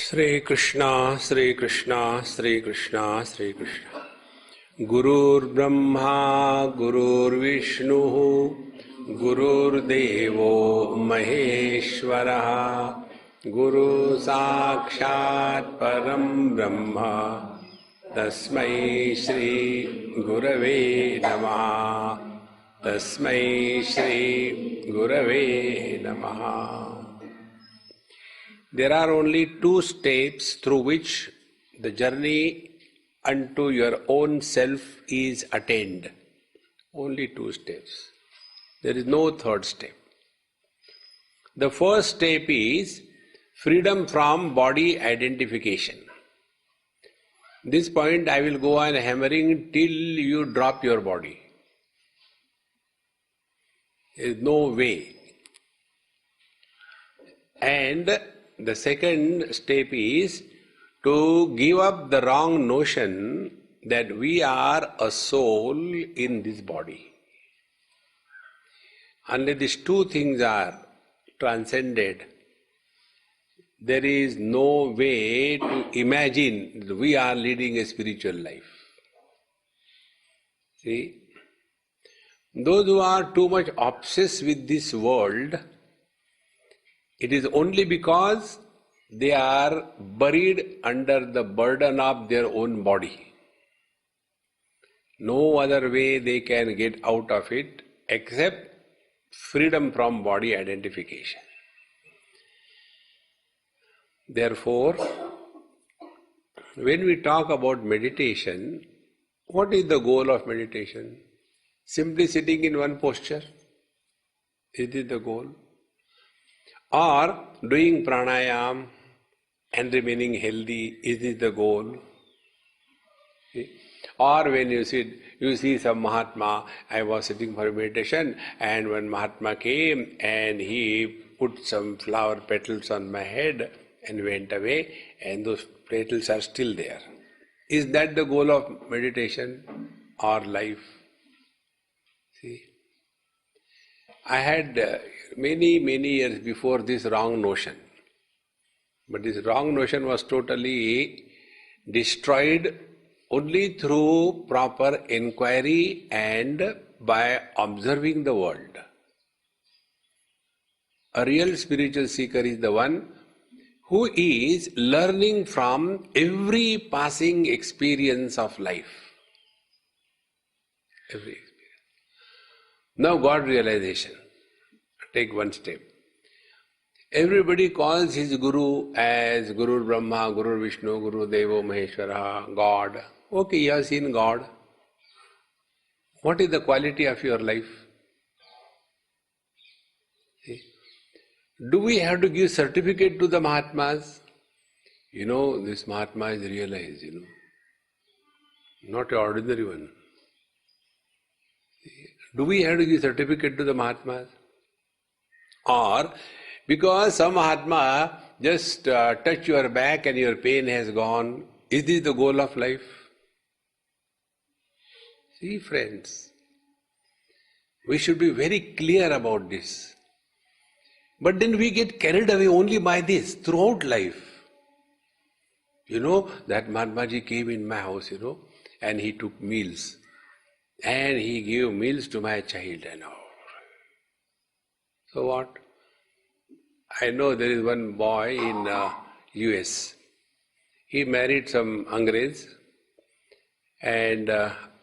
Sri Krishna, Sri Krishna, Sri Krishna, Sri Krishna. Gurur Brahma, Gurur Vishnu, Gurur Devo Maheshwaraha, Guru Sakshat Param Brahma, Tasmai Shri Gurave Namaha, Tasmai Shri Gurave Namaha. There are only two steps through which the journey unto your own self is attained. Only two steps. There is no third step. The first step is freedom from body identification. This point I will go on hammering till you drop your body. There is no way. And the second step is to give up the wrong notion that we are a soul in this body. Unless these two things are transcended, there is no way to imagine that we are leading a spiritual life. See, those who are too much obsessed with this world, it is only because they are buried under the burden of their own body. No other way they can get out of it except freedom from body identification. Therefore, when we talk about meditation, what is the goal of meditation? Simply sitting in one posture? Is it the goal? Or doing pranayam and remaining healthy, is this the goal? See? Or when you see some Mahatma, I was sitting for meditation and when Mahatma came and he put some flower petals on my head and went away and those petals are still there. Is that the goal of meditation or life? See? I had many years before this wrong notion. But this wrong notion was totally destroyed only through proper inquiry and by observing the world. A real spiritual seeker is the one who is learning from every passing experience of life. Every experience. Now God realization. Take one step. Everybody calls his Guru as Guru Brahma, Guru Vishnu, Guru Devo Maheshwara, God. Okay, you have seen God. What is the quality of your life? See? Do we have to give certificate to the Mahatmas? This Mahatma is realized, not an ordinary one. See? Do we have to give certificate to the Mahatmas? Or because some Mahatma just touch your back and your pain has gone, is this the goal of life? See, friends, we should be very clear about this. But then we get carried away only by this throughout life. That Mahatmaji came in my house, and he took meals. And he gave meals to my child and all. So what? I know there is one boy in US. He married some Angrez, and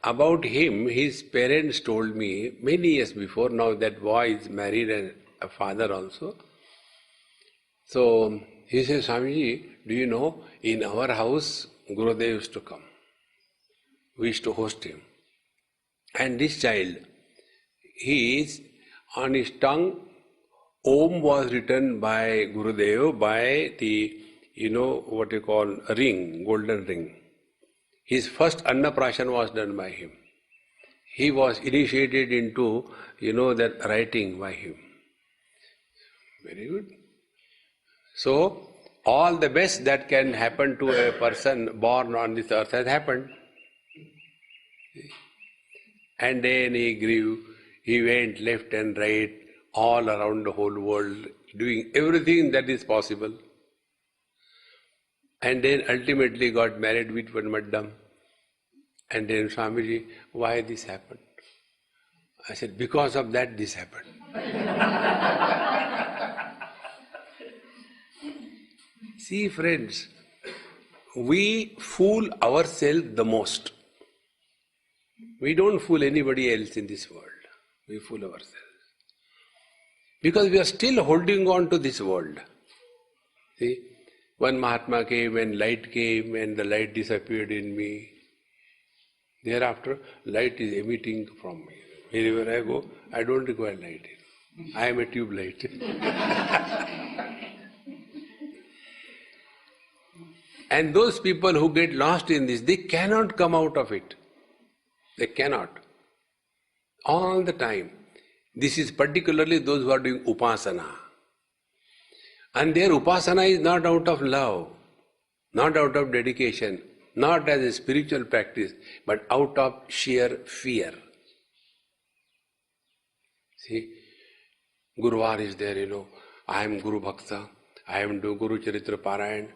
about him, his parents told me many years before. Now that boy is married and a father also. So he says, Swamiji, do you know, in our house, Gurudev used to come. We used to host him. And this child, he is on his tongue, Om was written by Gurudev by the, what you call a ring, golden ring. His first Annaprashan was done by him. He was initiated into, that writing by him. Very good. So, all the best that can happen to a person born on this earth has happened. And then he grew, he went left and right, all around the whole world, doing everything that is possible. and then ultimately got married with one madam. And then Swamiji, why this happened? I said, because of that this happened. See friends, we fool ourselves the most. We don't fool anybody else in this world. We fool ourselves. Because we are still holding on to this world. See, one Mahatma came and light came and the light disappeared in me. Thereafter, light is emitting from me. Wherever I go, I don't require light. I am a tube light. And those people who get lost in this, they cannot come out of it. They cannot. All the time. This is particularly those who are doing upasana. And their upasana is not out of love, not out of dedication, not as a spiritual practice, but out of sheer fear. See, Guruvar is there, I am Guru Bhakta, I am do Guru Charitra Parayan,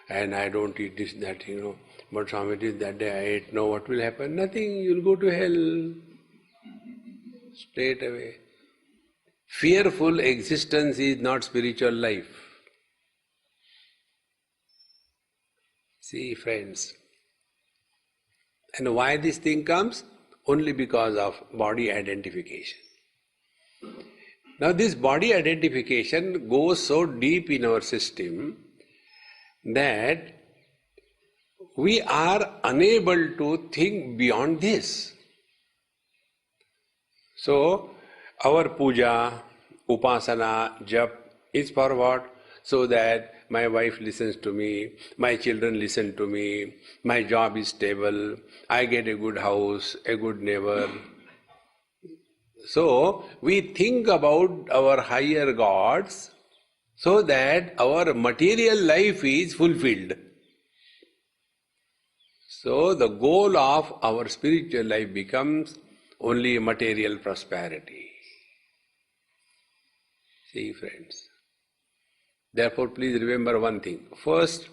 and I don't eat this, that, But Swamiji, that day I ate, no, what will happen? Nothing, you'll go to hell. Straight away. Fearful existence is not spiritual life. See, friends. And why this thing comes? Only because of body identification. Now this body identification goes so deep in our system that we are unable to think beyond this. So, our puja, upasana, jap is for what? So that my wife listens to me, my children listen to me, my job is stable, I get a good house, a good neighbor. So, we think about our higher gods so that our material life is fulfilled. So, the goal of our spiritual life becomes only material prosperity. See, friends. Therefore, please remember one thing. First,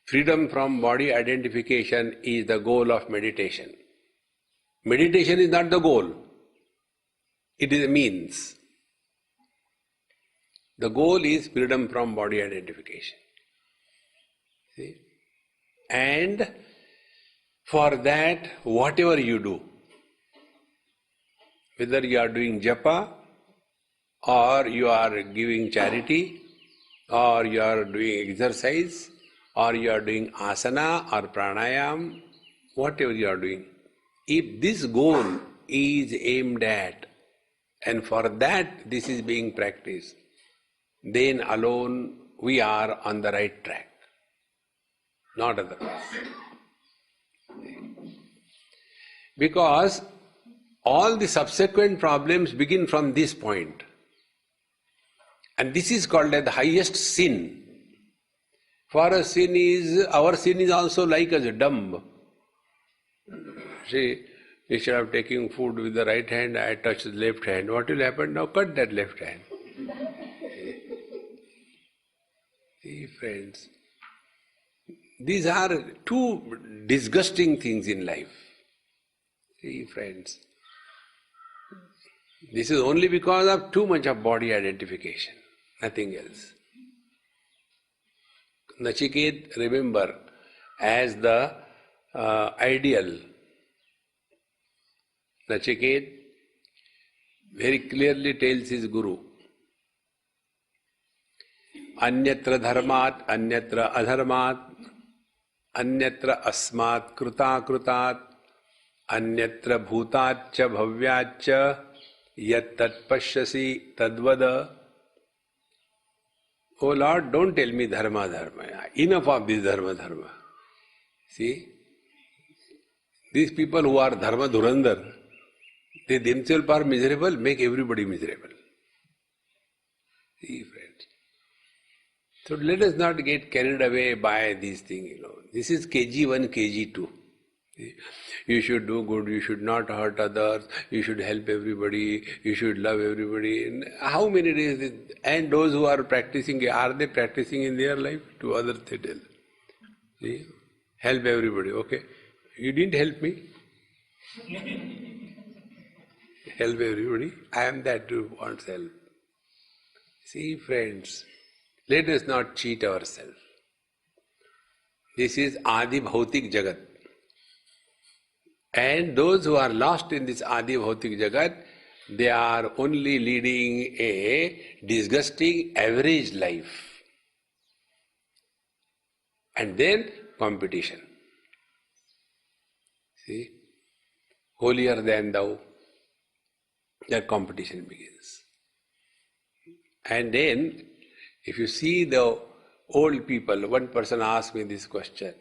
freedom from body identification is the goal of meditation. Meditation is not the goal. It is a means. The goal is freedom from body identification. See? And for that, whatever you do, whether you are doing japa, or you are giving charity, or you are doing exercise, or you are doing asana or pranayam, whatever you are doing, if this goal is aimed at, and for that this is being practiced, then alone we are on the right track, not otherwise. Because all the subsequent problems begin from this point. And this is called as the highest sin. For our sin is also like as a dumb. See, instead of taking food with the right hand, I touch the left hand. What will happen? Now cut that left hand. See, friends, these are two disgusting things in life. See, friends, this is only because of too much of body identification, nothing else. Nachiket, remember, as the ideal, Nachiket very clearly tells his Guru, Anyatra dharmat, anyatra adharmat, anyatra asmat kruta krutat, anyatra bhutacha bhavyacha, yat tat pashyasi tadvada. Oh Lord, don't tell me dharma, dharma. Enough of this dharma, dharma. See, these people who are dharma dhurandhar, they themselves are miserable, make everybody miserable. See, friends. So let us not get carried away by these things, This is KG1, KG2. You should do good, you should not hurt others, you should help everybody, you should love everybody. And how many days? And those who are practicing, are they practicing in their life? To others they tell. See? Help everybody, okay? You didn't help me. Help everybody. I am that who wants help. See, friends, let us not cheat ourselves. This is Adi Bhautik Jagat. And those who are lost in this Adi Bhautik Jagat, they are only leading a disgusting average life. And then competition. See? Holier than thou. That competition begins. And then, if you see the old people, one person asked me this question.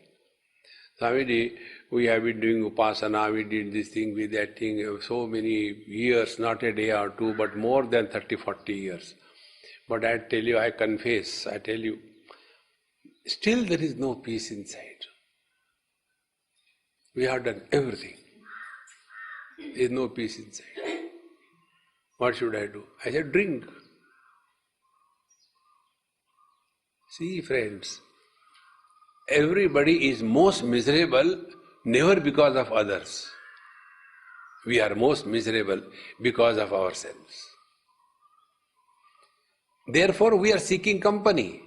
Swamiji, we have been doing upasana, we did this thing, we that thing, so many years, not a day or two, but more than 30, 40 years. But I tell you, I confess, I tell you, still there is no peace inside. We have done everything. There is no peace inside. What should I do? I said, drink. See, friends, everybody is most miserable never because of others. We are most miserable because of ourselves. Therefore, we are seeking company.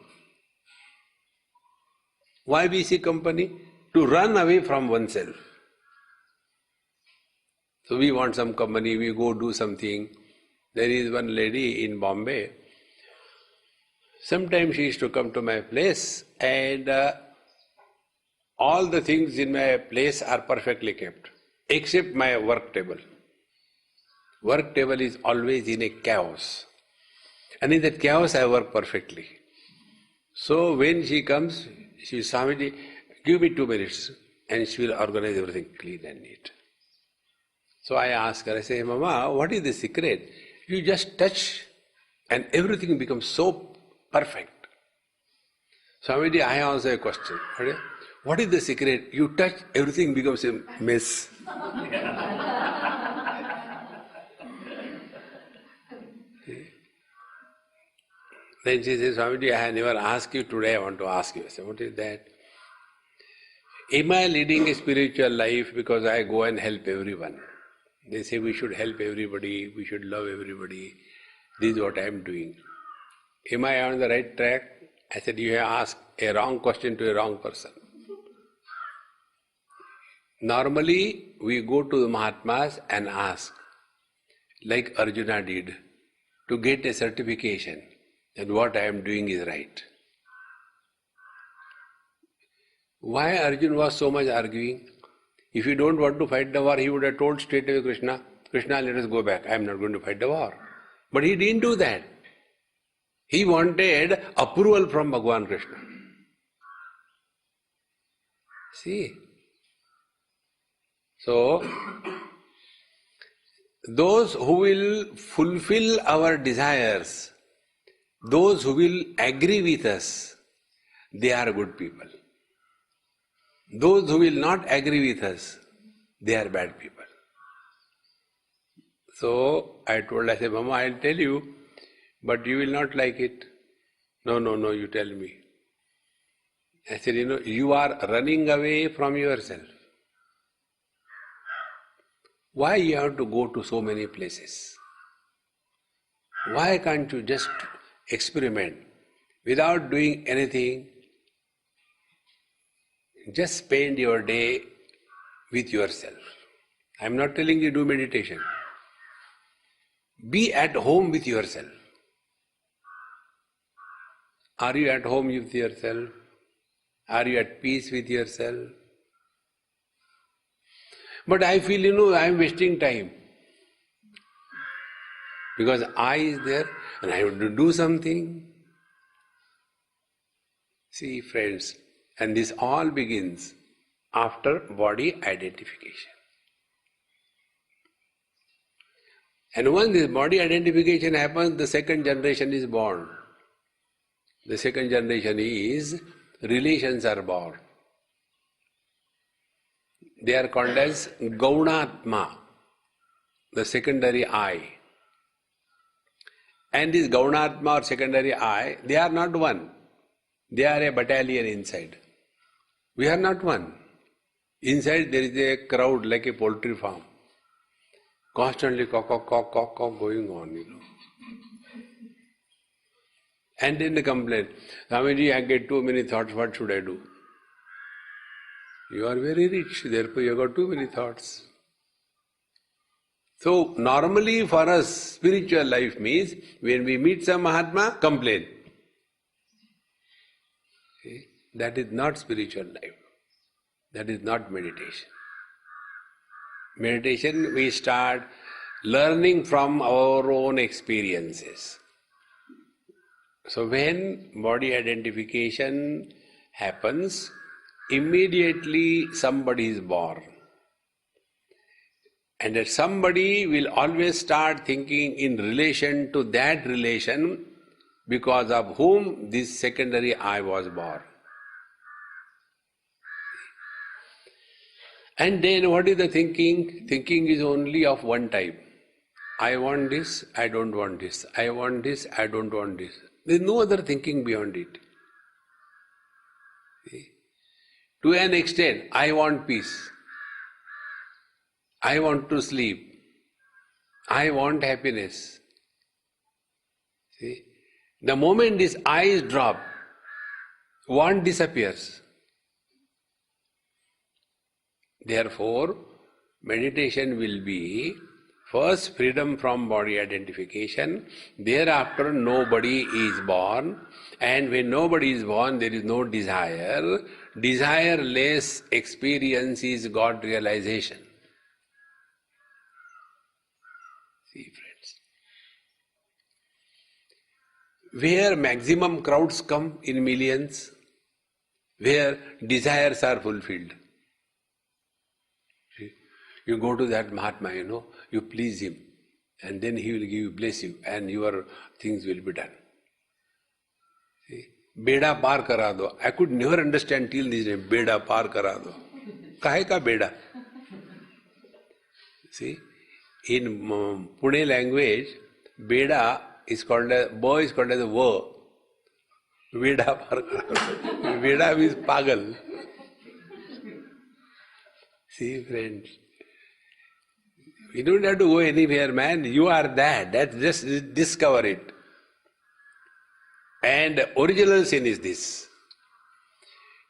Why we seek company? To run away from oneself. So we want some company, we go do something. There is one lady in Bombay. Sometimes she used to come to my place and all the things in my place are perfectly kept, except my work table. Work table is always in a chaos. And in that chaos I work perfectly. So when she comes, she says, Swamiji, give me 2 minutes and she will organize everything clean and neat. So I ask her, I say, Mama, what is the secret? You just touch and everything becomes so perfect. Swamiji, I ask a question. What is the secret? You touch, everything becomes a mess. Then she says, Swamiji, I have never asked you, today I want to ask you. I say, what is that? Am I leading a spiritual life because I go and help everyone? They say we should help everybody, we should love everybody. This is what I am doing. Am I on the right track? I said, you have asked a wrong question to a wrong person. Normally, we go to the Mahatmas and ask, like Arjuna did, to get a certification that what I am doing is right. Why Arjuna was so much arguing? If you don't want to fight the war, he would have told straight away Krishna, Krishna, let us go back. I am not going to fight the war. But he didn't do that. He wanted approval from Bhagavan Krishna. See? So, those who will fulfill our desires, those who will agree with us, they are good people. Those who will not agree with us, they are bad people. So I said, Mama, I'll tell you, but you will not like it. No, you tell me. I said, you are running away from yourself. Why you have to go to so many places? Why can't you just experiment without doing anything? Just spend your day with yourself. I'm not telling you do meditation. Be at home with yourself. Are you at home with yourself? Are you at peace with yourself? But I feel, I'm wasting time. Because I is there and I have to do something. See, friends, and this all begins after body identification. And once this body identification happens, the second generation is born. The second generation is relations are born. They are called as Gaunatma, the secondary I. And this Gaunatma or secondary I, they are not one. They are a battalion inside. We are not one. Inside there is a crowd like a poultry farm. Constantly cock, cock, cock, cock, cock going on, And then they complain, Swamiji, I get too many thoughts, what should I do? You are very rich, therefore you got too many thoughts. So normally for us, spiritual life means when we meet some Mahatma, complain. See? That is not spiritual life. That is not meditation. Meditation, we start learning from our own experiences. So when body identification happens, immediately somebody is born. And that somebody will always start thinking in relation to that relation because of whom this secondary I was born. And then what is the thinking? Thinking is only of one type. I want this, I don't want this. I want this, I don't want this. There is no other thinking beyond it. See? To an extent, I want peace. I want to sleep. I want happiness. See? The moment this I is dropped, want disappears. Therefore, meditation will be first freedom from body identification, thereafter nobody is born, and when nobody is born there is no desire. Desireless experience is God realization. See, friends, where maximum crowds come in millions, where desires are fulfilled. You go to that Mahatma, you please him, and then he will give you, bless you, and your things will be done. See? Beda par kara do. I could never understand till this day, beda par kara do. Kahe ka beda? See, in Pune language, beda is called as, bo is called as a wo. Beda par kara do. Beda means pagal. See, friends. You don't have to go anywhere, man. You are that. Just discover it. And original sin is this.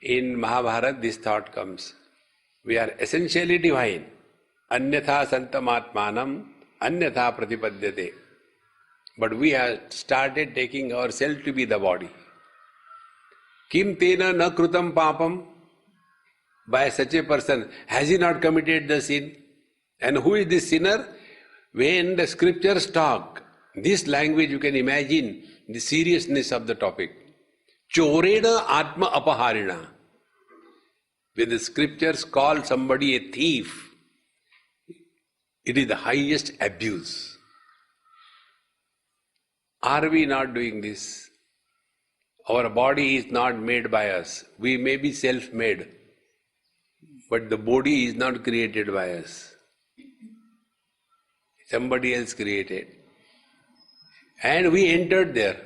In Mahabharata, this thought comes. We are essentially divine. Anyatha santamatmanam, anyatha pratipadyate. But we have started taking ourselves to be the body. Kim tena na krutam papam. By such a person, has he not committed the sin? And who is this sinner? When the scriptures talk, this language you can imagine the seriousness of the topic. Chorena atma apaharina. When the scriptures call somebody a thief, it is the highest abuse. Are we not doing this? Our body is not made by us. We may be self-made, but the body is not created by us. Somebody else created. And we entered there.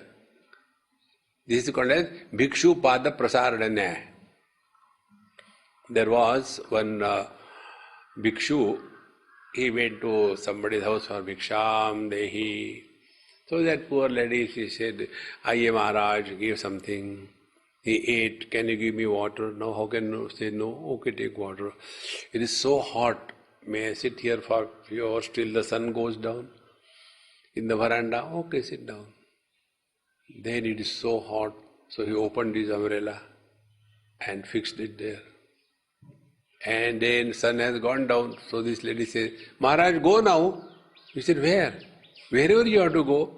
This is called as Bhikshu Pada Prasaradanya. There was one Bhikshu, he went to somebody's house for Bhiksham Dehi. So that poor lady, she said, Aye Maharaj, give something. He ate, can you give me water? No, how can you say no? Okay, take water. It is so hot. May I sit here for a few hours till the sun goes down? In the veranda? Okay, sit down. Then it is so hot, so he opened his umbrella and fixed it there. And then sun has gone down, so this lady says, Maharaj, go now. He said, where? Wherever you have to go.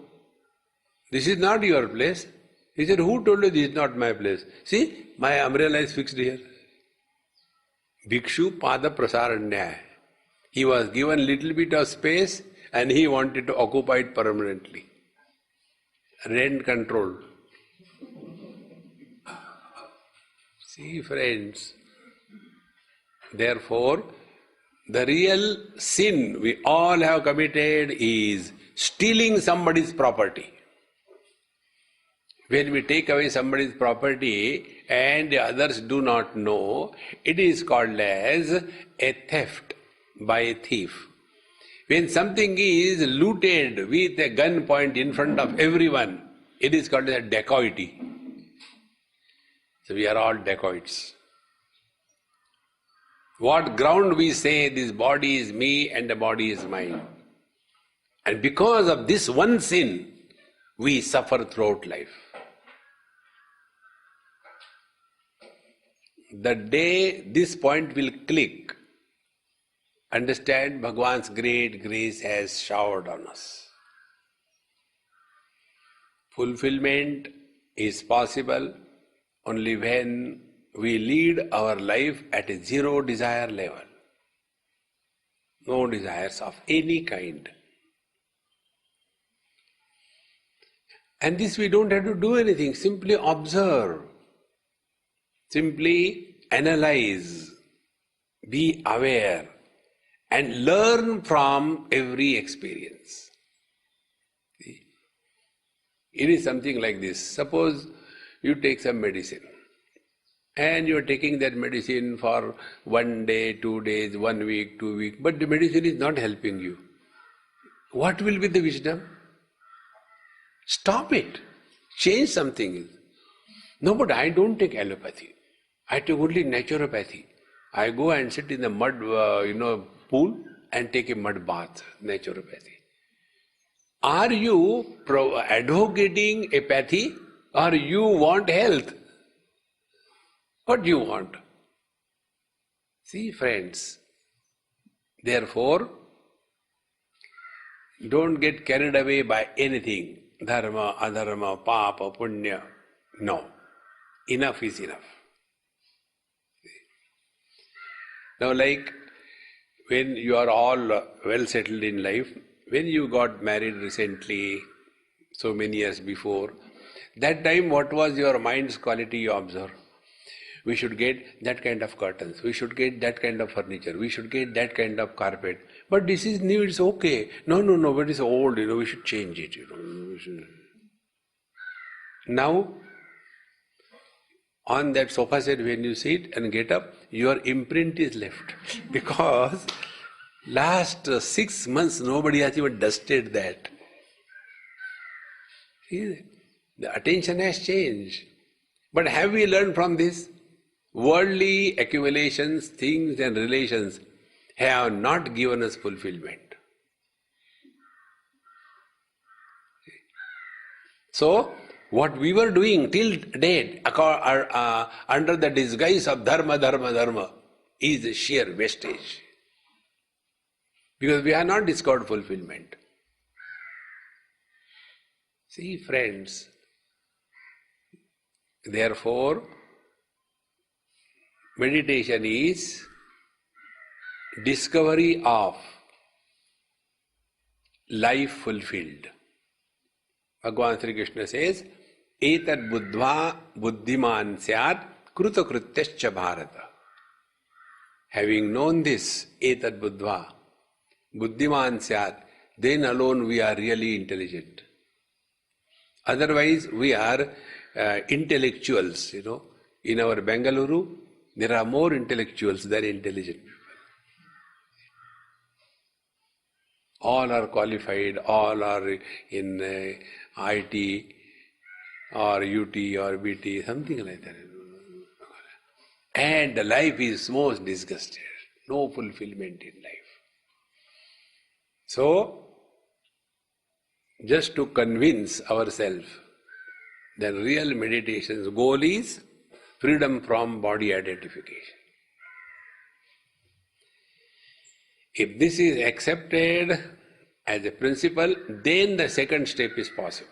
This is not your place. He said, who told you this is not my place? See, my umbrella is fixed here. Bhikshu Pada Prasaranyaya. He was given little bit of space and he wanted to occupy it permanently. Rent control. See, friends. Therefore, the real sin we all have committed is stealing somebody's property. When we take away somebody's property and the others do not know, it is called as a theft by a thief. When something is looted with a gun point in front of everyone, it is called as a dacoity. So we are all dacoits. What ground we say this body is me and the body is mine. And because of this one sin, we suffer throughout life. The day this point will click, understand Bhagwan's great grace has showered on us. Fulfillment is possible only when we lead our life at a zero desire level. No desires of any kind. And this we don't have to do anything, simply observe. Simply analyze, be aware, and learn from every experience. See? It is something like this. Suppose you take some medicine, and you are taking that medicine for 1 day, 2 days, 1 week, 2 weeks, but the medicine is not helping you. What will be the wisdom? Stop it. Change something. No, but I don't take allopathy. I take only naturopathy. I go and sit in the mud, pool and take a mud bath, naturopathy. Are you advocating apathy or you want health? What do you want? See, friends, therefore, don't get carried away by anything. Dharma, adharma, papa, punya. No. Enough is enough. Now, like when you are all well settled in life, when you got married recently, so many years before, that time what was your mind's quality you observe? We should get that kind of curtains, we should get that kind of furniture, we should get that kind of carpet. But this is new, it's okay. No, but it's old, we should change it. Now, on that sofa set when you sit and get up, your imprint is left. Because last 6 months nobody has even dusted that. See, the attention has changed. But have we learned from this? Worldly accumulations, things and relations have not given us fulfillment. So, what we were doing till date under the disguise of dharma is sheer wastage. Because we have not discovered fulfillment. See, friends, therefore, meditation is discovery of life fulfilled. Bhagavan Sri Krishna says, Etad buddhva buddhiman syat kruta krutyascha bharata. Having known this, Etad buddhva buddhiman syat, then alone we are really intelligent. Otherwise, we are intellectuals, In our Bengaluru, there are more intellectuals than intelligent people. All are qualified, all are in IT or UT or BT, something like that. And the life is most disgusted. No fulfillment in life. So, just to convince ourselves that real meditation's goal is freedom from body identification. If this is accepted as a principle, then the second step is possible.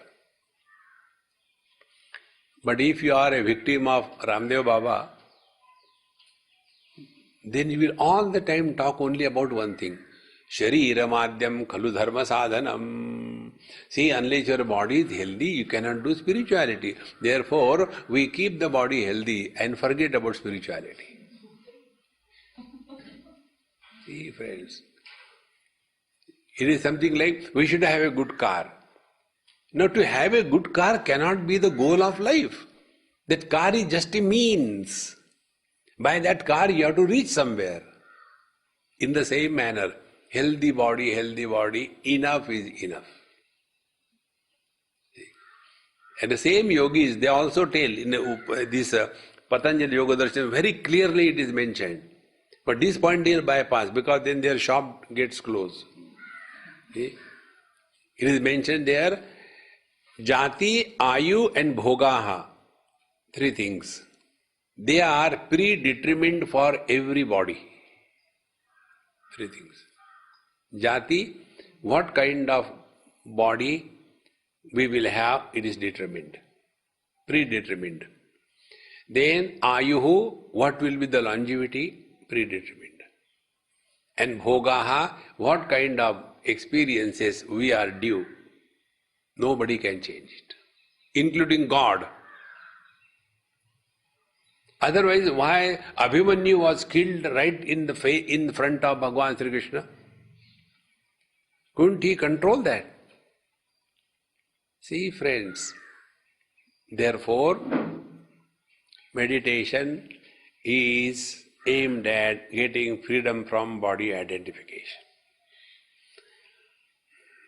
But if you are a victim of Ramdev Baba, then you will all the time talk only about one thing. Sharira madhyam khalu dharma sadhanam. See, unless your body is healthy, you cannot do spirituality. Therefore, we keep the body healthy and forget about spirituality. See, friends, it is something like we should have a good car. Now, to have a good car cannot be the goal of life. That car is just a means. By that car, you have to reach somewhere. In the same manner, healthy body, enough is enough. And the same yogis, they also tell in this Patanjali Yoga Darshan, very clearly it is mentioned. But this point they will bypass because then their shop gets closed. See? It is mentioned there, Jati, Ayu and Bhogaha, three things. They are predetermined for everybody. Three things. Jati, what kind of body we will have, it is determined, predetermined. Then Ayuhu, what will be the longevity, predetermined. And Bhogaha, what kind of experiences we are due, nobody can change it, including God. Otherwise, why Abhimanyu was killed right in front of Bhagavan Sri Krishna? Couldn't he control that? See, friends, therefore, meditation is aimed at getting freedom from body identification.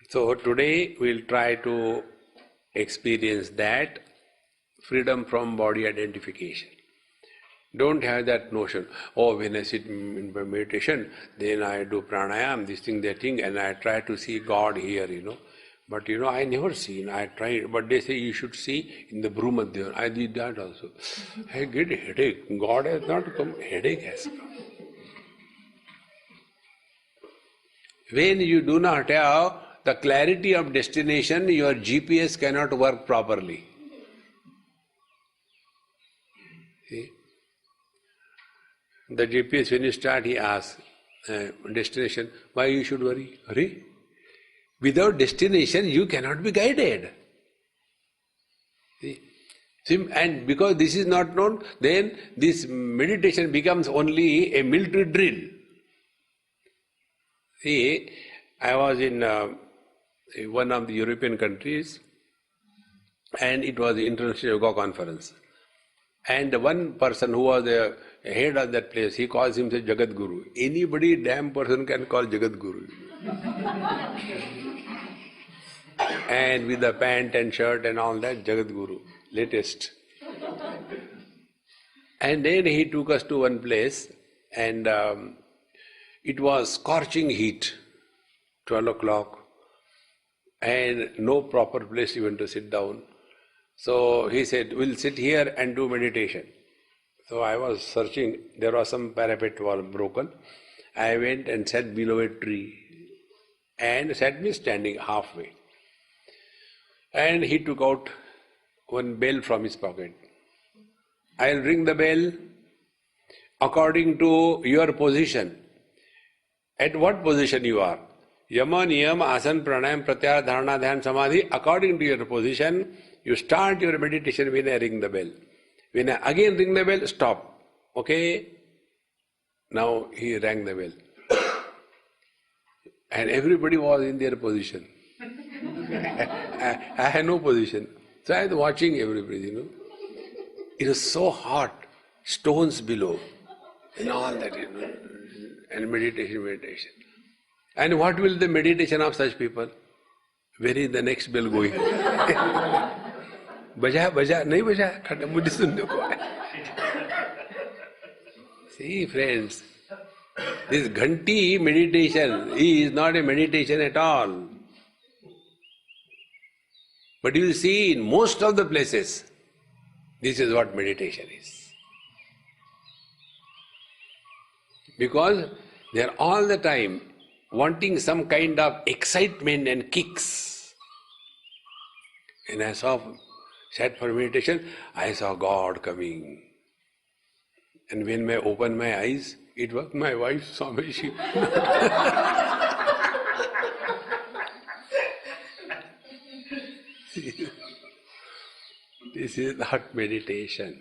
So today we'll try to experience that freedom from body identification. Don't have that notion, oh, when I sit in meditation, then I do pranayam, this thing, that thing, and I try to see God here, But I never seen, I tried, but they say you should see in the Bhrumadhya. I did that also. I get a headache. God has not come, headache has come. When you do not have the clarity of destination, your GPS cannot work properly. See? The GPS, when you start, he asks, destination, why you should worry? Hurry? Without destination, you cannot be guided. See? And because this is not known, then this meditation becomes only a military drill. See, I was in one of the European countries, and it was the International Yoga Conference. And one person who was the head of that place, he calls himself Jagat Guru. Anybody, damn person can call Jagat Guru. And with the pant and shirt and all that, Jagat Guru, latest. And then he took us to one place, and it was scorching heat, 12 o'clock, and no proper place even to sit down. So he said, we'll sit here and do meditation. So I was searching, there was some parapet wall broken. I went and sat below a tree and sat me standing halfway. And he took out one bell from his pocket. I'll ring the bell according to your position. At what position you are? Yama, Niyam, Asan, Pranayam, Pratyahara, Dharana, Dhyan, Samadhi. According to your position, you start your meditation when I ring the bell. When I again ring the bell, stop. Okay? Now he rang the bell. And everybody was in their position. I had no position. So I was watching everybody, It was so hot, stones below, and all that, and meditation. And what will the meditation of such people? Where is the next bell going? Baja, nahi baja, mujhe sunne ko. See, friends, this Ghanti meditation is not a meditation at all. But you will see in most of the places, this is what meditation is. Because they are all the time wanting some kind of excitement and kicks. And I sat for meditation, I saw God coming. And when I opened my eyes, it was my wife, Swami. This is not meditation.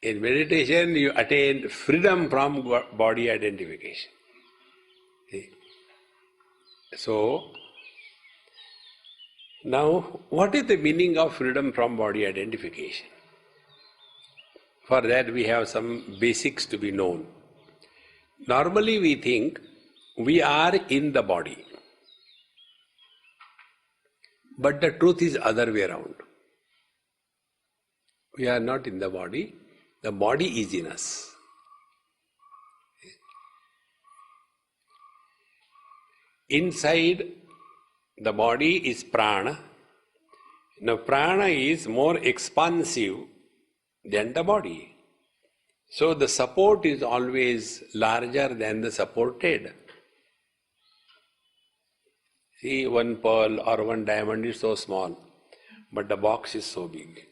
In meditation, you attain freedom from body identification. See? So, Now, what is the meaning of freedom from body identification? For that we have some basics to be known. Normally we think we are in the body. But the truth is other way around. We are not in the body is in us. Inside the body is prana. Now prana is more expansive than the body. So the support is always larger than the supported. See, one pearl or one diamond is so small, but the box is so big.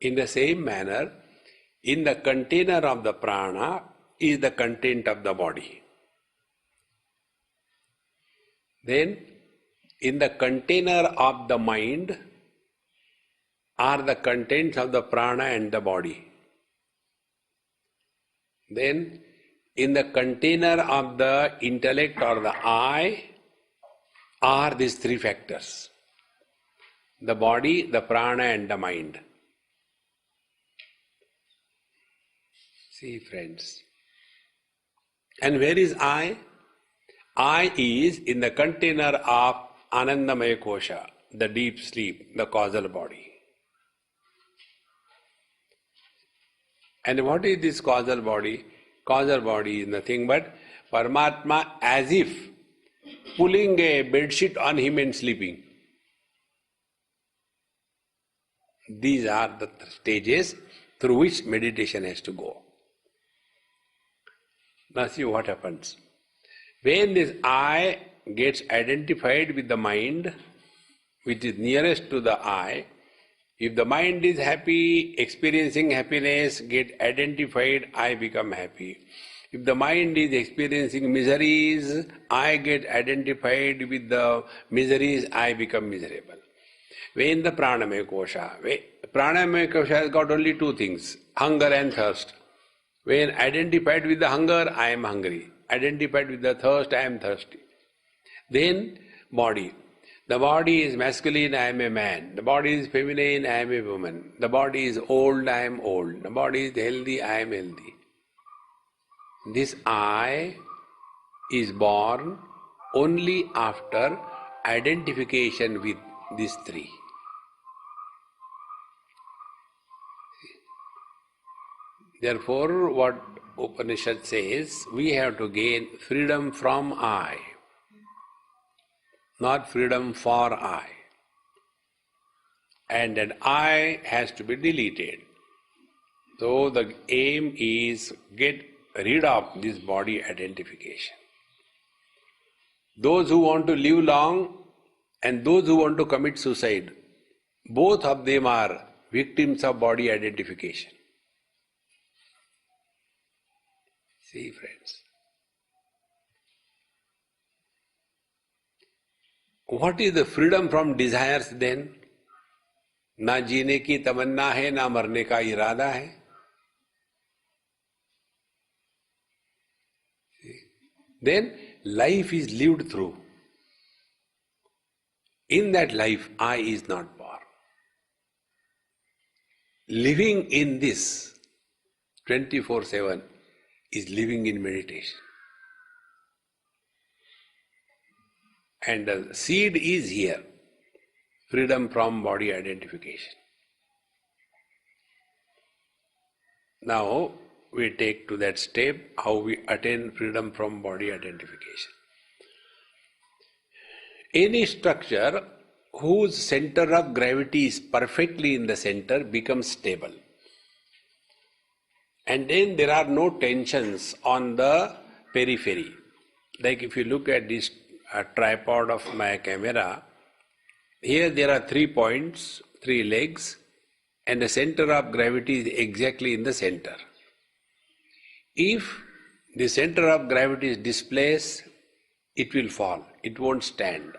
In the same manner, in the container of the prana is the content of the body. Then, in the container of the mind are the contents of the prana and the body. Then, in the container of the intellect or the I are these three factors: the body, the prana and the mind. See, friends. And where is I? I is in the container of Anandamaya Kosha, the deep sleep, the causal body. And what is this causal body? Causal body is nothing but Paramatma as if pulling a bedsheet on him and sleeping. These are the stages through which meditation has to go. Now see what happens. When this I gets identified with the mind, which is nearest to the I, if the mind is happy, experiencing happiness, get identified, I become happy. If the mind is experiencing miseries, I get identified with the miseries, I become miserable. When the pranamaya kosha has got only two things, hunger and thirst. When identified with the hunger, I am hungry. Identified with the thirst, I am thirsty. Then body. The body is masculine, I am a man. The body is feminine, I am a woman. The body is old, I am old. The body is healthy, I am healthy. This I is born only after identification with these three. Therefore, what Upanishad says, we have to gain freedom from I, not freedom for I. And that I has to be deleted. So the aim is get rid of this body identification. Those who want to live long and those who want to commit suicide, both of them are victims of body identification. See, friends. What is the freedom from desires then? ना जीने की तमन्ना है, ना मरने का इरादा है. Then life is lived through. In that life, I is not born. Living in this 24/7 is living in meditation. And the seed is here, freedom from body identification. Now we take to that step how we attain freedom from body identification. Any structure whose center of gravity is perfectly in the center becomes stable. And then there are no tensions on the periphery. Like if you look at this tripod of my camera, here there are 3 points, 3 legs, and the center of gravity is exactly in the center. If the center of gravity is displaced, it will fall, it won't stand.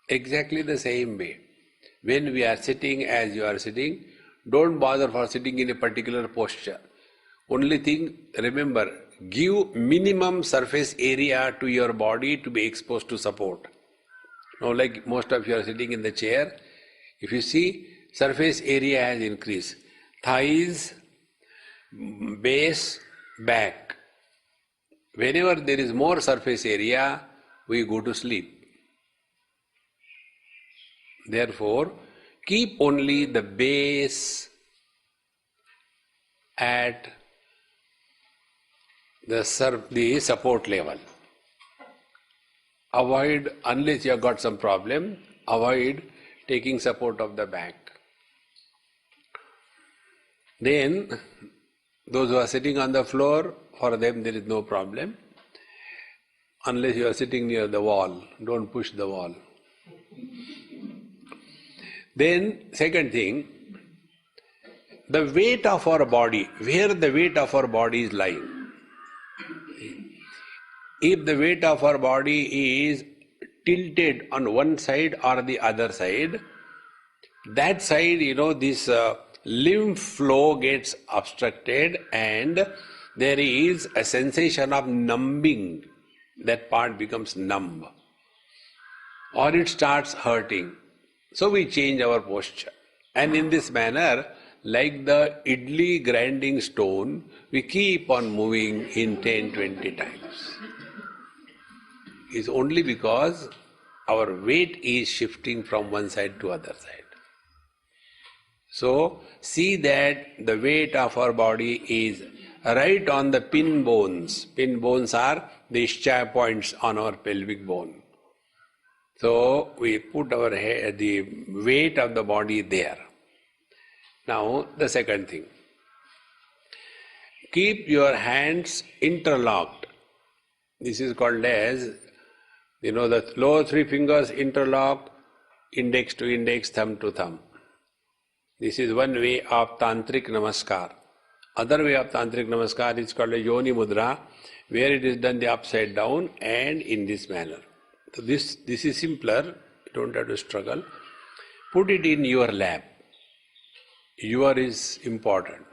Exactly the same way. When we are sitting as you are sitting, don't bother for sitting in a particular posture. Only thing, remember, give minimum surface area to your body to be exposed to support. Now, like most of you are sitting in the chair, if you see, surface area has increased. Thighs, base, back. Whenever there is more surface area, we go to sleep. Therefore, keep only the base at the support level. Avoid, unless you have got some problem, avoid taking support of the back. Then, those who are sitting on the floor, for them there is no problem. Unless you are sitting near the wall, don't push the wall. Then, second thing, the weight of our body, where the weight of our body is lying. If the weight of our body is tilted on one side or the other side, that side, this lymph flow gets obstructed and there is a sensation of numbing. That part becomes numb or it starts hurting. So we change our posture. And in this manner, like the idli grinding stone, we keep on moving in 10-20 times. It's only because our weight is shifting from one side to other side. So, see that the weight of our body is right on the pin bones. Pin bones are the ischial points on our pelvic bone. So, we put our head, the weight of the body there. Now, the second thing. Keep your hands interlocked. This is called as, the lower three fingers interlocked, index to index, thumb to thumb. This is one way of Tantric Namaskar. Other way of Tantric Namaskar is called a Yoni Mudra, where it is done the upside down and in this manner. So this is simpler, you don't have to struggle. Put it in your lap. Your is important.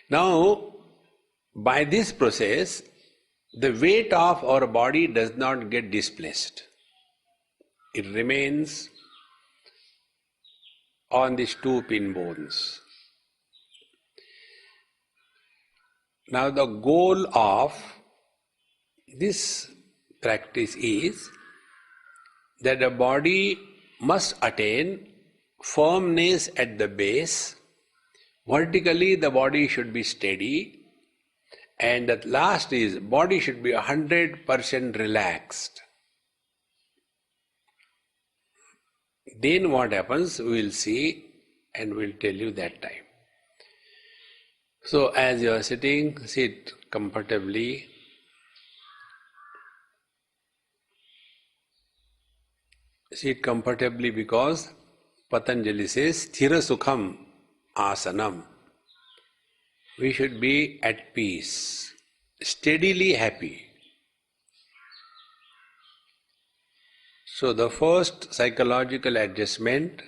Now, by this process, the weight of our body does not get displaced. It remains on these two pin bones. Now the goal of this practice is that the body must attain firmness at the base. Vertically the body should be steady, and at last is body should be 100% relaxed. Then what happens, we will see and we will tell you that time. So as you are sitting, sit comfortably. Sit comfortably because Patanjali says, Sthira Sukham Asanam. We should be at peace, steadily happy. So the first psychological adjustment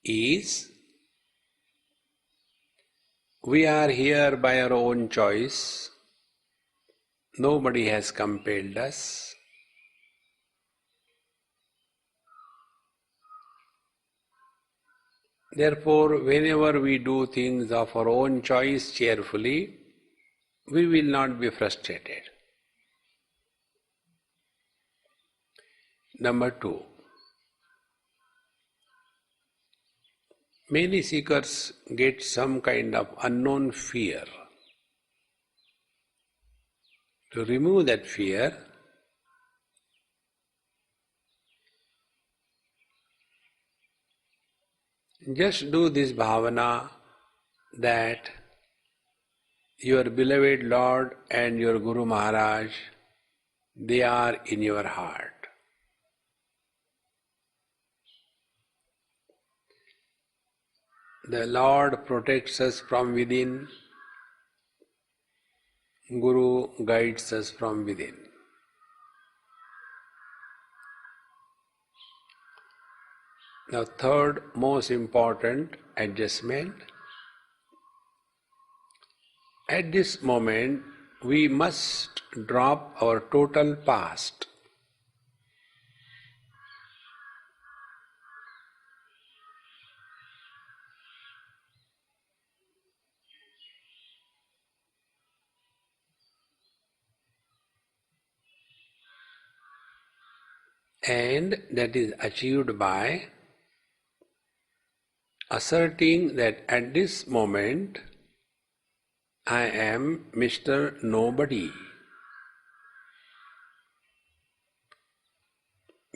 is, we are here by our own choice. Nobody has compelled us. Therefore, whenever we do things of our own choice cheerfully, we will not be frustrated. Number 2, many seekers get some kind of unknown fear. To remove that fear, just do this bhavana that your beloved Lord and your Guru Maharaj, they are in your heart. The Lord protects us from within, Guru guides us from within. Now, third most important adjustment. At this moment, we must drop our total past. And that is achieved by asserting that at this moment I am Mr. Nobody.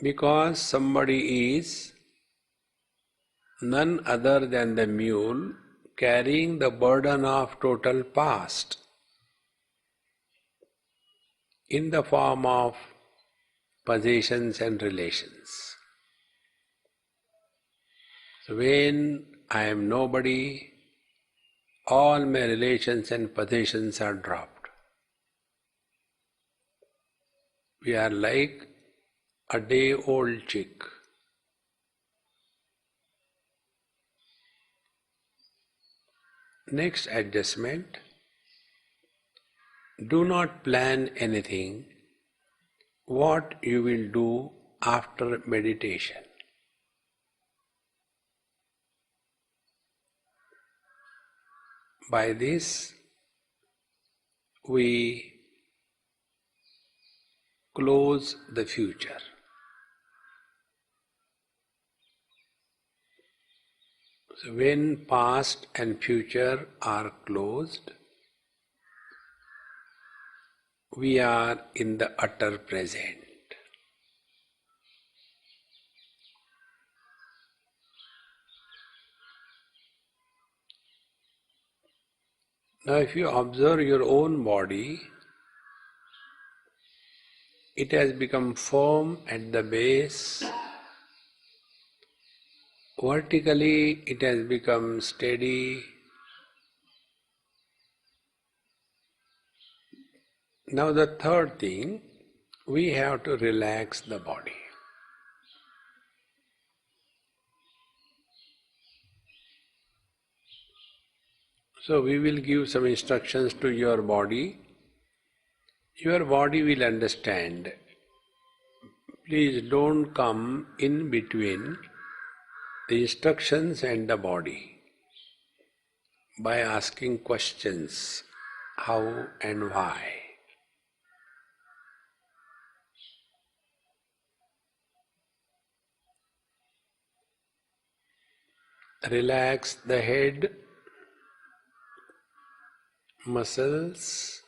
Because somebody is none other than the mule carrying the burden of total past in the form of possessions and relations. So when I am nobody, all my relations and possessions are dropped. We are like a day-old chick. Next adjustment, do not plan anything what you will do after meditation. By this, we close the future. So when past and future are closed, we are in the utter present. Now if you observe your own body, it has become firm at the base. Vertically, it has become steady. Now the third thing, we have to relax the body. So we will give some instructions to your body. Your body will understand. Please don't come in between the instructions and the body by asking questions, how and why. Relax the head, muscles,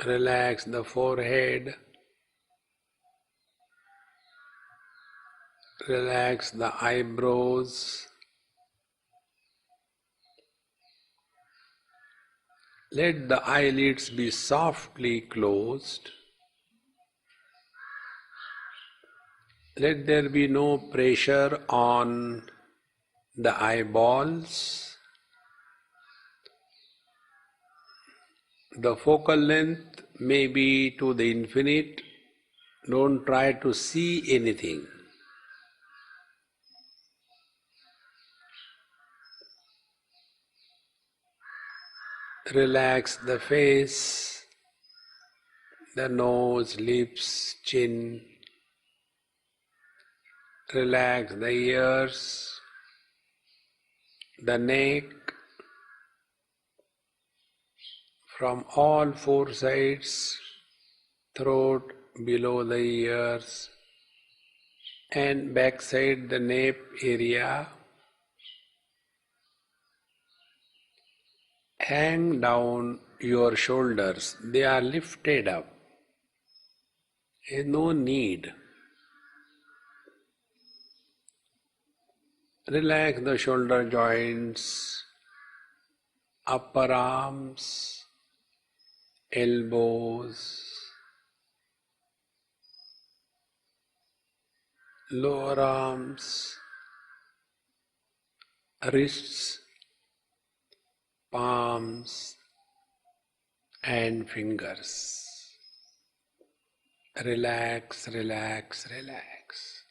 relax the forehead, relax the eyebrows, let the eyelids be softly closed, let there be no pressure on the eyeballs. The focal length may be to the infinite. Don't try to see anything. Relax the face, the nose, lips, chin. Relax the ears, the neck, from all four sides, throat, below the ears, and backside the nape area. Hang down your shoulders, they are lifted up. There is no need. Relax the shoulder joints, upper arms, elbows, lower arms, wrists, palms and fingers. Relax, relax, relax.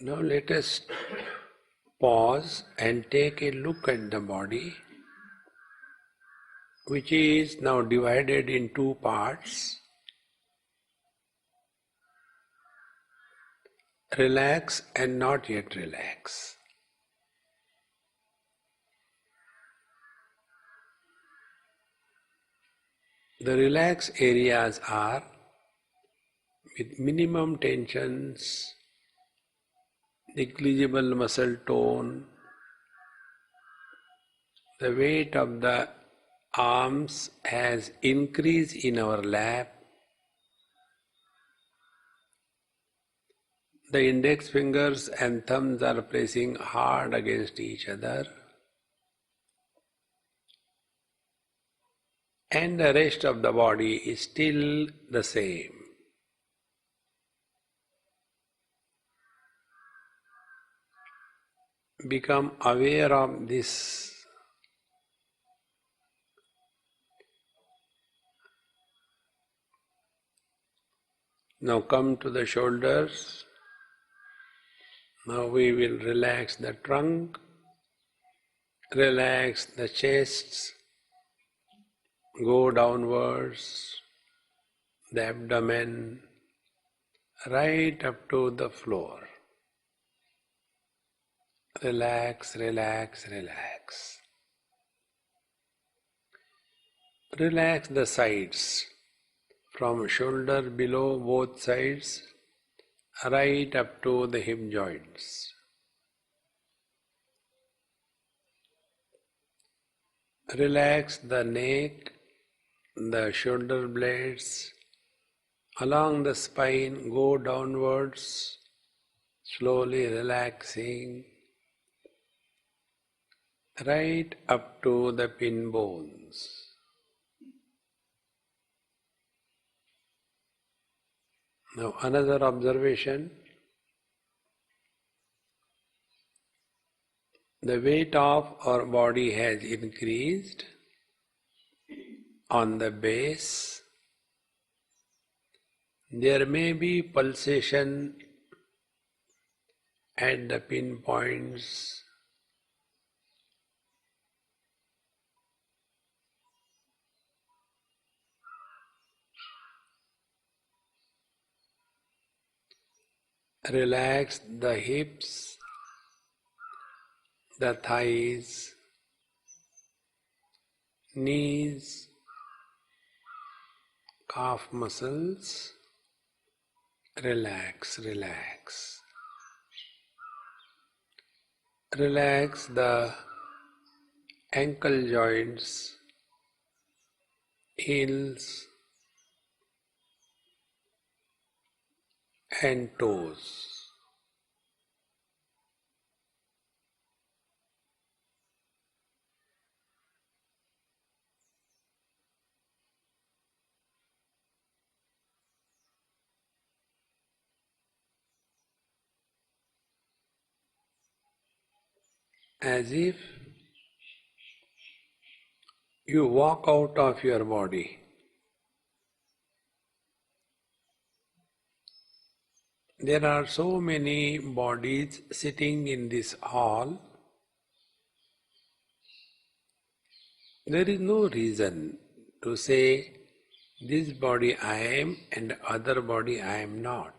Now let us pause and take a look at the body, which is now divided in two parts. Relax and not yet relax. The relaxed areas are with minimum tensions, negligible muscle tone, the weight of the arms has increased in our lap, the index fingers and thumbs are pressing hard against each other, and the rest of the body is still the same. Become aware of this. Now come to the shoulders. Now we will relax the trunk, relax the chest, go downwards, the abdomen, right up to the floor. Relax, relax, relax. Relax the sides, from shoulder below both sides, right up to the hip joints. Relax the neck, the shoulder blades, along the spine, go downwards, slowly relaxing, right up to the pin bones. Now another observation, the weight of our body has increased on the base. There may be pulsation at the pinpoints. Relax the hips, the thighs, knees, calf muscles. Relax, relax. Relax the ankle joints, heels and toes. As if you walk out of your body. There are so many bodies sitting in this hall. There is no reason to say, this body I am and other body I am not.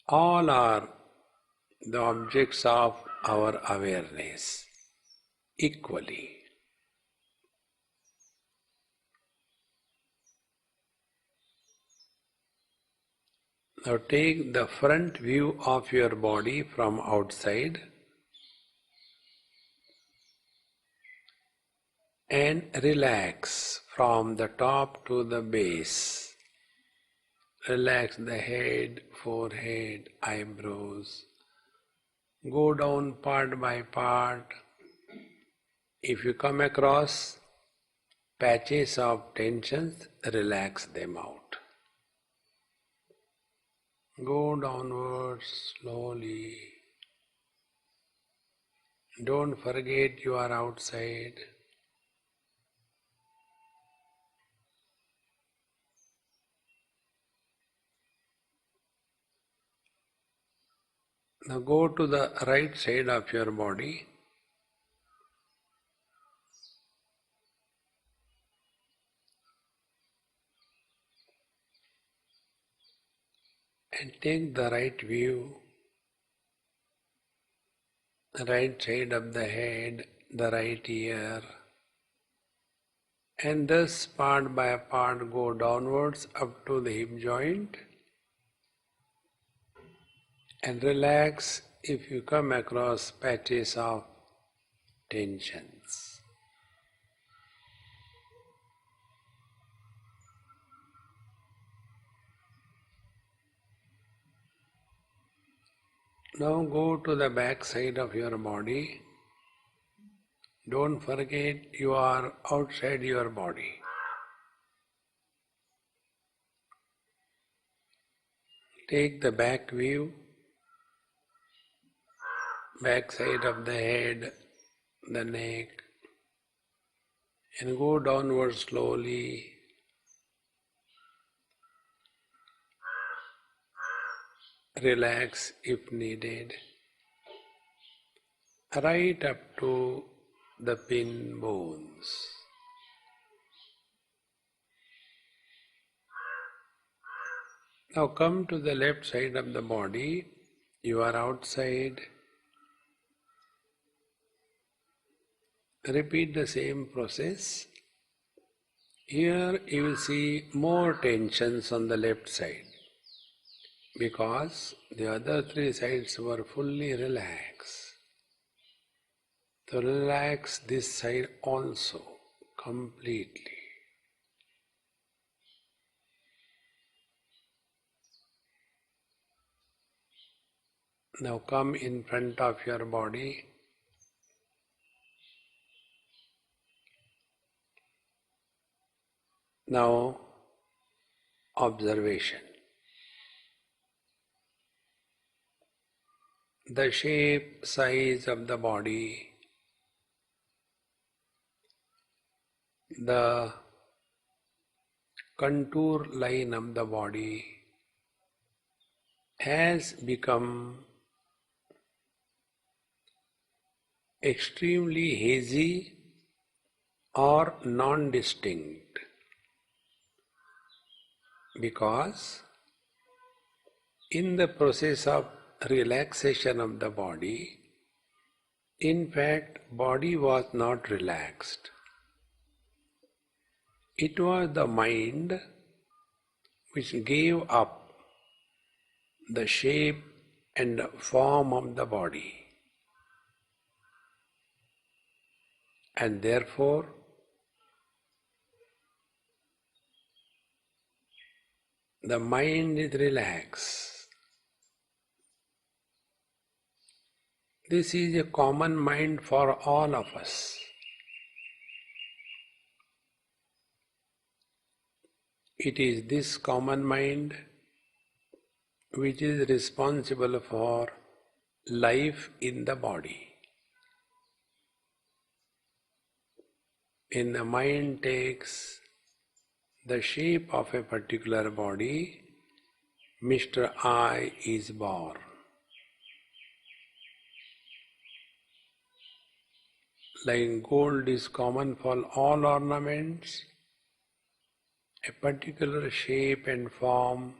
All are the objects of our awareness equally. Now take the front view of your body from outside and relax from the top to the base. Relax the head, forehead, eyebrows. Go down part by part. If you come across patches of tensions, relax them out. Go downwards slowly. Don't forget you are outside. Now go to the right side of your body. And take the right view, the right side of the head, the right ear, and thus part by part go downwards up to the hip joint and relax if you come across patches of tensions. Now go to the back side of your body. Don't forget you are outside your body. Take the back view, back side of the head, the neck, and go downward slowly. Relax if needed, right up to the pin bones. Now come to the left side of the body. You are outside. Repeat the same process. Here you will see more tensions on the left side because the other three sides were fully relaxed. So relax this side also completely. Now come in front of your body. Now observation. The shape, size of the body, the contour line of the body has become extremely hazy or non-distinct because in the process of relaxation of the body, in fact, body was not relaxed. It was the mind which gave up the shape and form of the body. And therefore, the mind is relaxed. This is a common mind for all of us. It is this common mind which is responsible for life in the body. When the mind takes the shape of a particular body, Mr. I is born. Like gold is common for all ornaments, a particular shape and form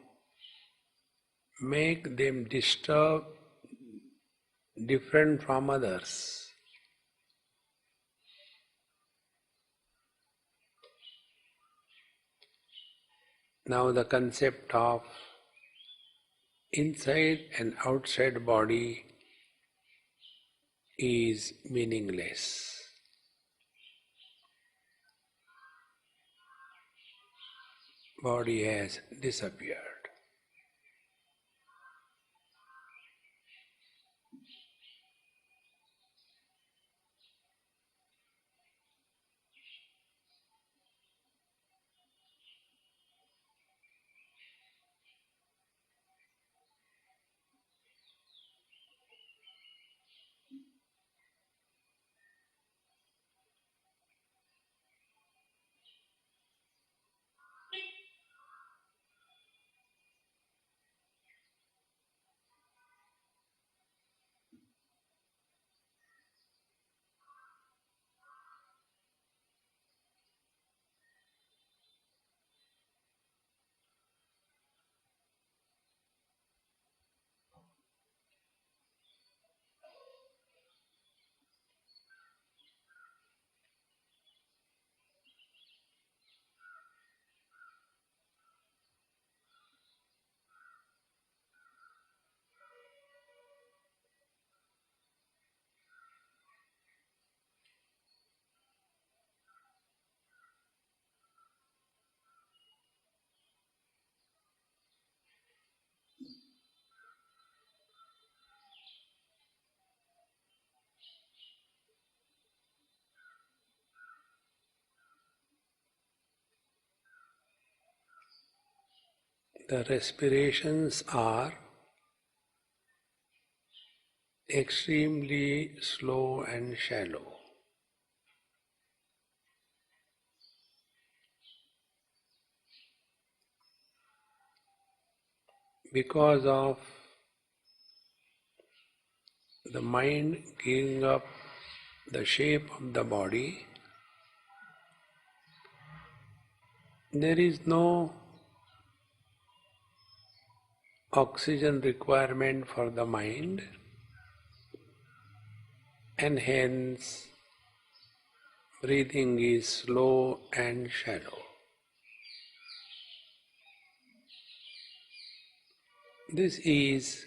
make them disturb different from others. Now the concept of inside and outside body is meaningless. Body has disappeared. the respirations are extremely slow and shallow. Because of the mind giving up the shape of the body, there is no oxygen requirement for the mind, and hence breathing is slow and shallow. This is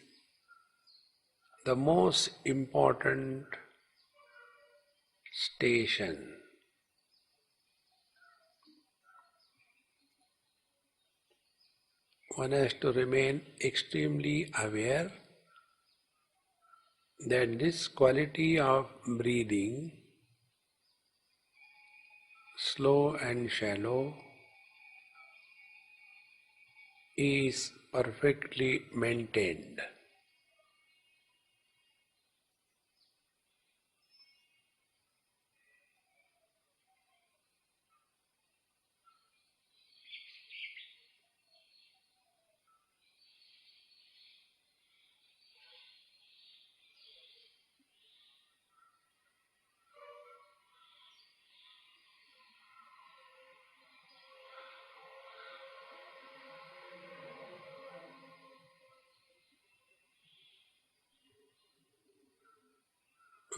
the most important station. One has to remain extremely aware that this quality of breathing, slow and shallow, is perfectly maintained.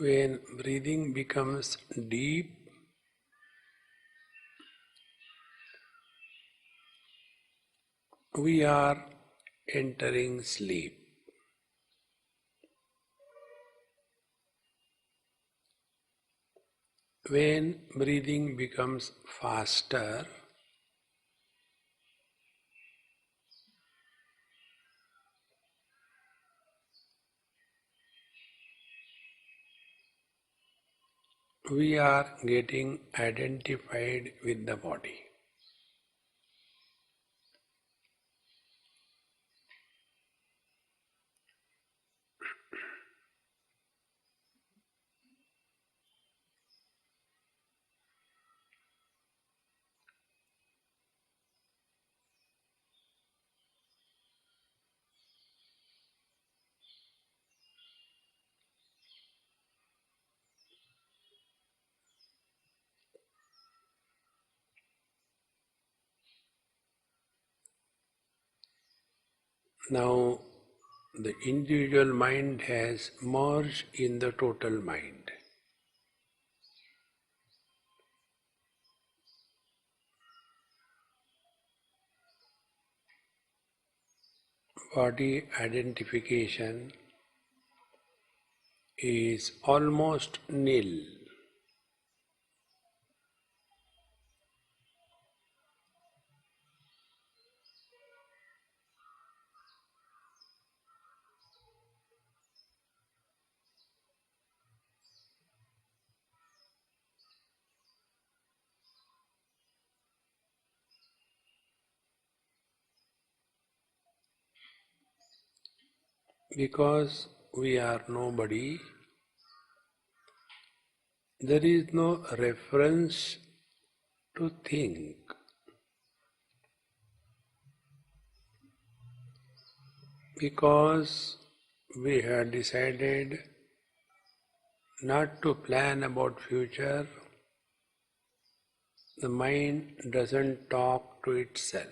When breathing becomes deep, we are entering sleep. When breathing becomes faster, we are getting identified with the body. Now, the individual mind has merged in the total mind. Body identification is almost nil. Because we are nobody, there is no reference to think. Because we have decided not to plan about future, the mind doesn't talk to itself.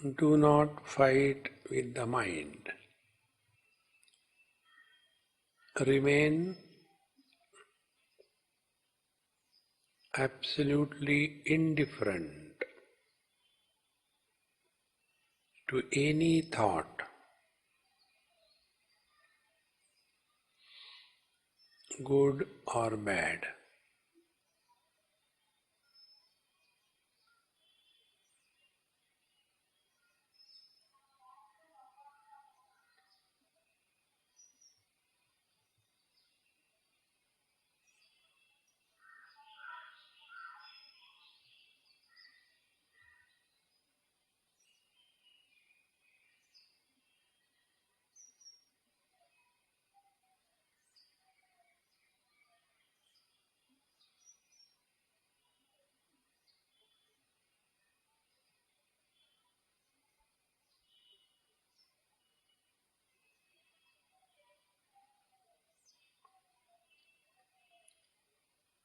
Do not fight with the mind. Remain absolutely indifferent to any thought, good or bad.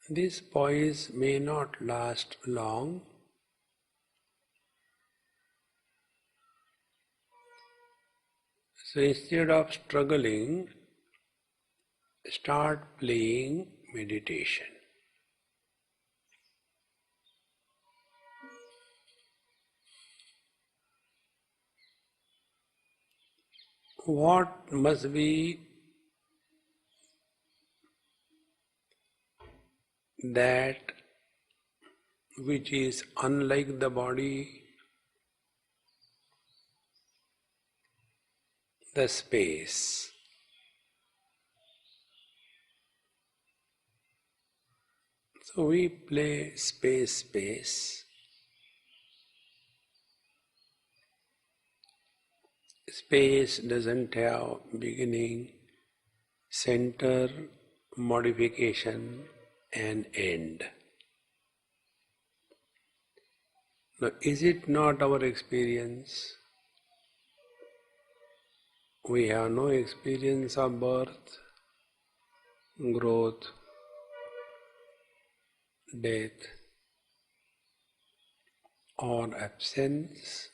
This poise may not last long. So instead of struggling, start playing meditation. What must be that which is unlike the body? The space. So we play space. Space doesn't have beginning, center, modification, and end. Now, is it not our experience? We have no experience of birth, growth, death, or absence.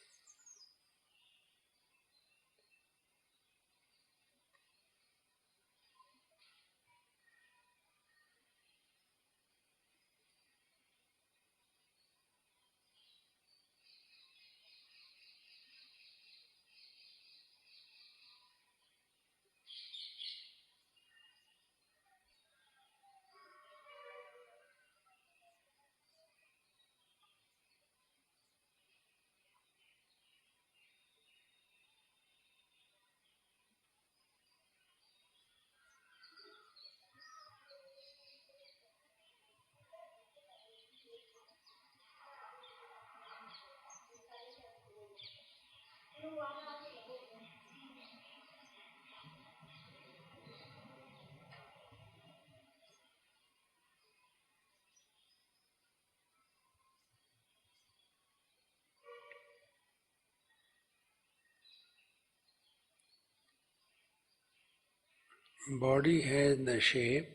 Body has the shape,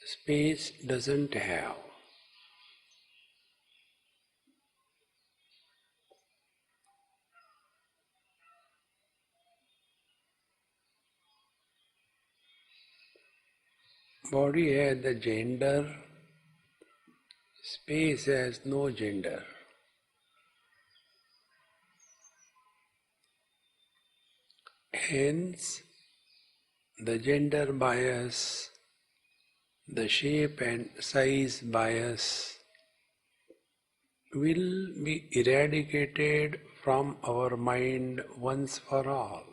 space doesn't have. Body has the gender, space has no gender. Hence, the gender bias, the shape and size bias will be eradicated from our mind once for all.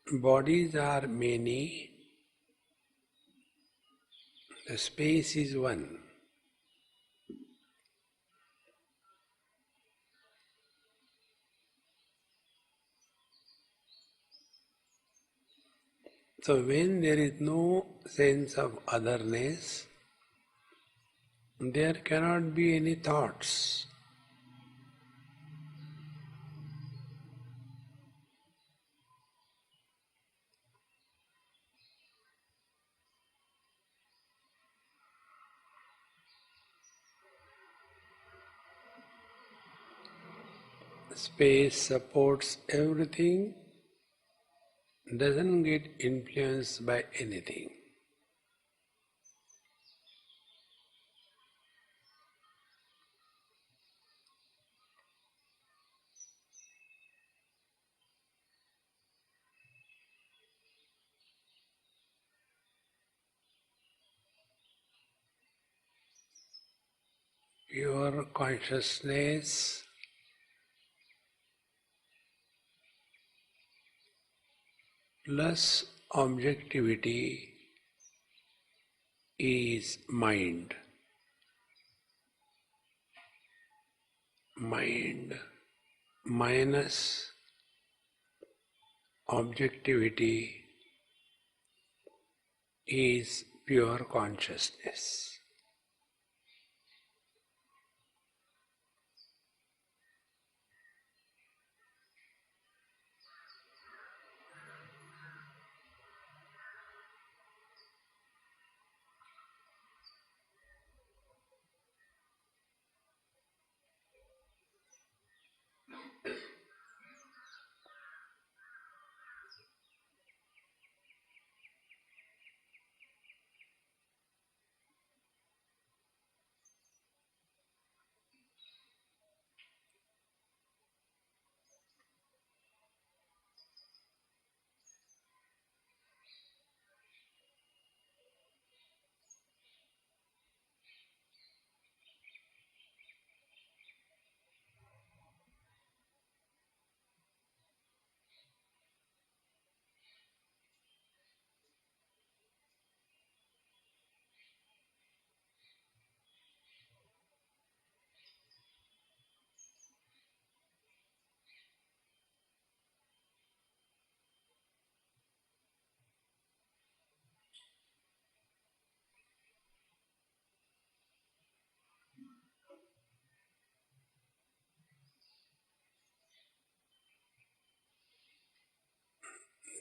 Bodies are many, the space is one. So when there is no sense of otherness, there cannot be any thoughts. Space supports everything, doesn't get influenced by anything. Your consciousness plus objectivity is mind. Mind minus objectivity is pure consciousness.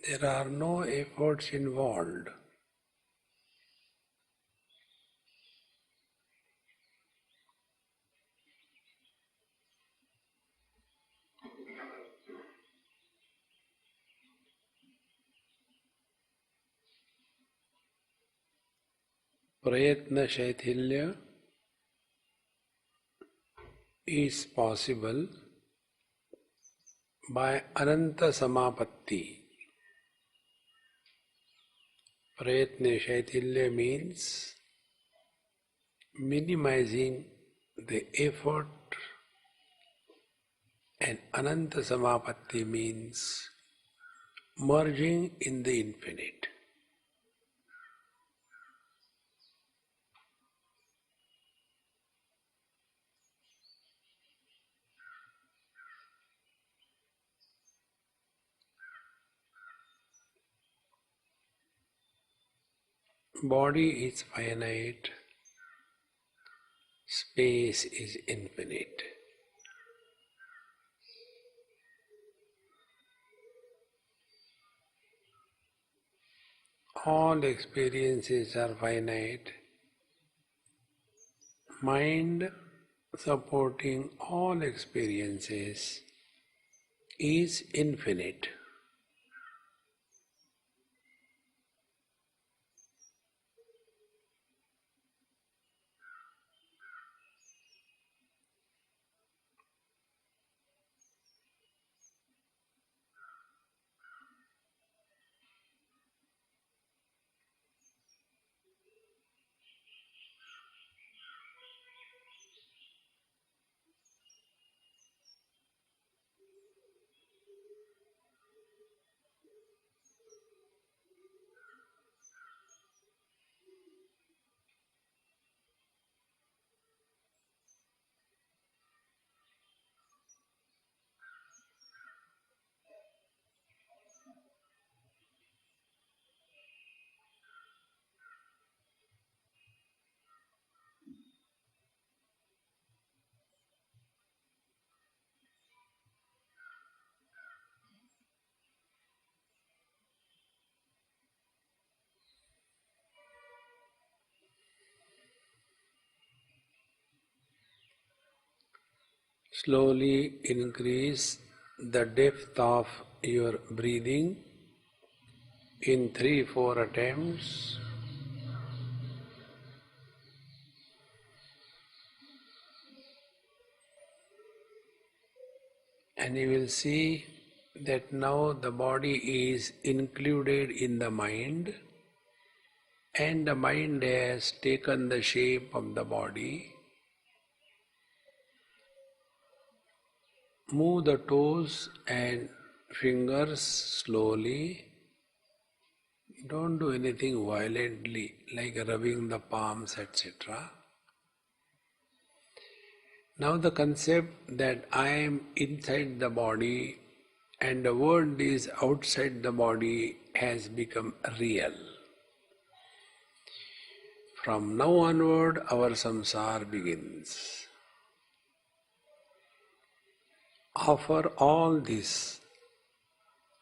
There are no efforts involved. Prayatna Shaithilya is possible by Ananta Samapatti. Prayatna Shaithilya means minimizing the effort, and Ananta Samapatti means merging in the infinite. Body is finite, space is infinite. All experiences are finite. Mind supporting all experiences is infinite. Slowly increase the depth of your breathing in 3-4 attempts. And you will see that now the body is included in the mind, and the mind has taken the shape of the body. Move the toes and fingers slowly. Don't do anything violently, like rubbing the palms, etc. Now the concept that I am inside the body and the world is outside the body has become real. From now onward, our samsara begins. Offer all this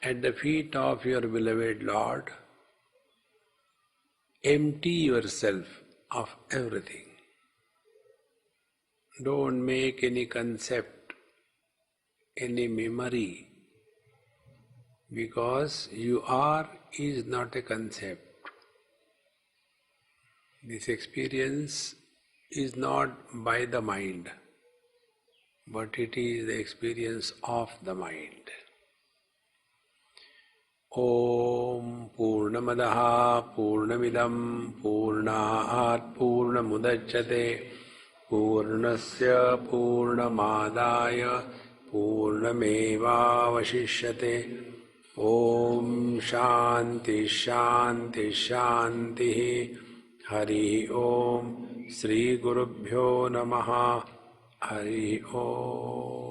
at the feet of your beloved Lord. Empty yourself of everything. Don't make any concept, any memory, because you are is not a concept. This experience is not by the mind, but it is the experience of the mind. Om Purnamadaha Purnamidam Purnaat Purnamudachyate Purnasya Purnamadaya Purnamevavashishyate. Om Shanti Shanti Shanti. Hari Om. Sri Gurubhyo Namaha. Hari Om.